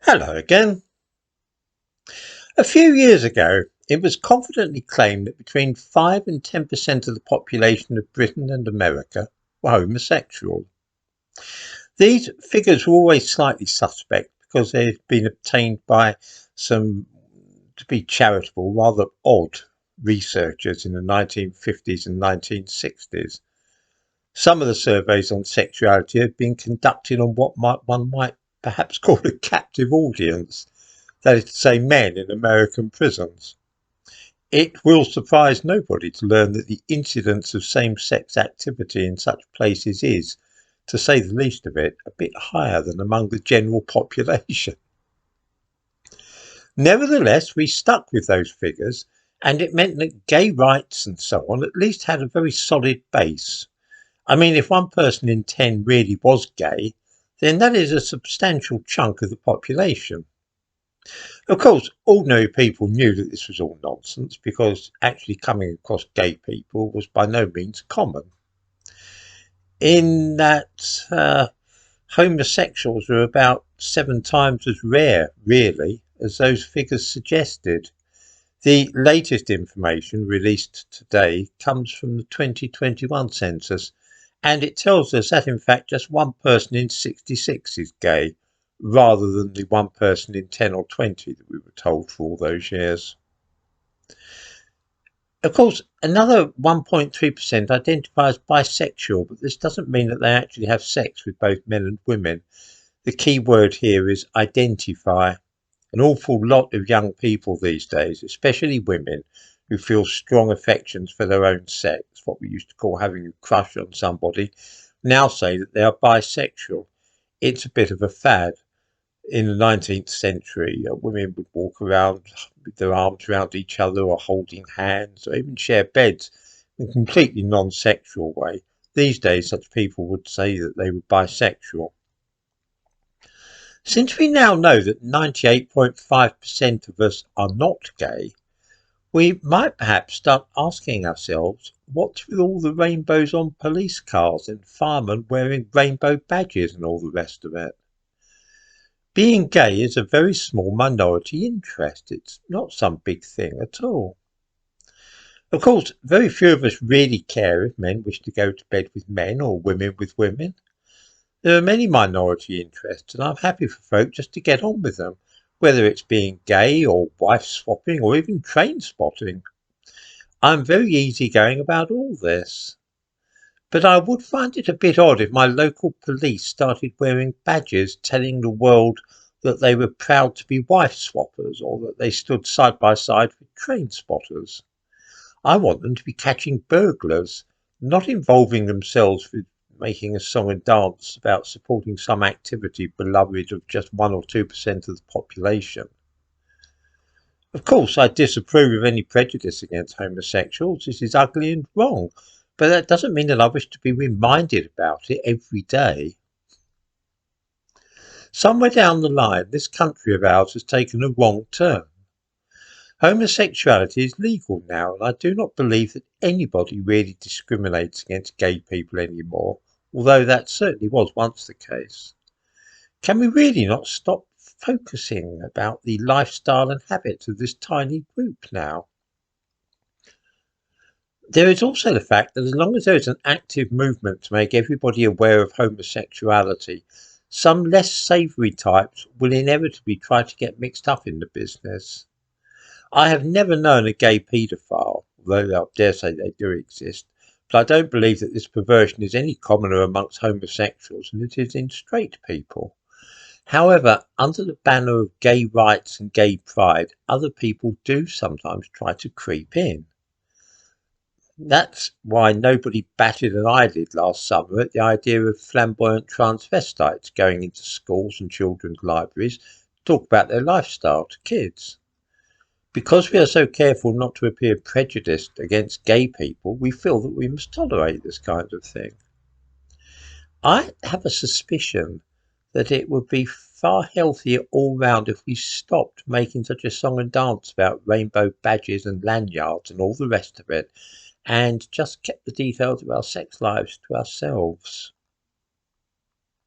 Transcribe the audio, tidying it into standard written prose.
Hello again. A few years ago, it was confidently claimed that between 5 and 10% of the population of Britain and America were homosexual. These figures were always slightly suspect because they had been obtained by some, to be charitable, rather odd researchers in the 1950s and 1960s. Some of the surveys on sexuality had been conducted on what one might perhaps call a captive audience, that is to say, men in American prisons. It will surprise nobody to learn that the incidence of same-sex activity in such places is, to say the least of it, a bit higher than among the general population. Nevertheless, we stuck with those figures, and it meant that gay rights and so on at least had a very solid base. I mean, if 1 person in 10 really was gay, then that is a substantial chunk of the population. Of course, ordinary people knew that this was all nonsense because actually coming across gay people was by no means common. In that homosexuals are about 7 times as rare, really, as those figures suggested. The latest information released today comes from the 2021 census, and it tells us that in fact just 1 person in 66 is gay, rather than the 1 person in 10 or 20 that we were told for all those years. Of course, another 1.3% identify as bisexual, but this doesn't mean that they actually have sex with both men and women. The key word here is identify. An awful lot of young people these days, especially women, who feel strong affections for their own sex, what we used to call having a crush on somebody, now say that they are bisexual. It's a bit of a fad. In the 19th century, women would walk around with their arms around each other or holding hands or even share beds in a completely non-sexual way. These days, such people would say that they were bisexual. Since we now know that 98.5% of us are not gay, we might perhaps start asking ourselves what's with all the rainbows on police cars and firemen wearing rainbow badges and all the rest of it. Being gay is a very small minority interest. It's not some big thing at all. Of course, very few of us really care if men wish to go to bed with men or women with women. There are many minority interests, and I'm happy for folk just to get on with them, whether it's being gay or wife swapping or even train spotting. I'm very easygoing about all this. But I would find it a bit odd if my local police started wearing badges telling the world that they were proud to be wife swappers or that they stood side by side with train spotters. I want them to be catching burglars, not involving themselves with making a song and dance about supporting some activity beloved of just 1 or 2% of the population. Of course, I disapprove of any prejudice against homosexuals. This is ugly and wrong, but that doesn't mean that I wish to be reminded about it every day. Somewhere down the line, this country of ours has taken a wrong turn. Homosexuality is legal now, and I do not believe that anybody really discriminates against gay people anymore, although that certainly was once the case. Can we really not stop focusing about the lifestyle and habits of this tiny group now? There is also the fact that as long as there is an active movement to make everybody aware of homosexuality, some less savoury types will inevitably try to get mixed up in the business. I have never known a gay paedophile, although I dare say they do exist, but I don't believe that this perversion is any commoner amongst homosexuals than it is in straight people. However, under the banner of gay rights and gay pride, other people do sometimes try to creep in. That's why nobody batted an eyelid last summer at the idea of flamboyant transvestites going into schools and children's libraries to talk about their lifestyle to kids. Because we are so careful not to appear prejudiced against gay people, we feel that we must tolerate this kind of thing. I have a suspicion that it would be far healthier all round if we stopped making such a song and dance about rainbow badges and lanyards and all the rest of it, and just kept the details of our sex lives to ourselves.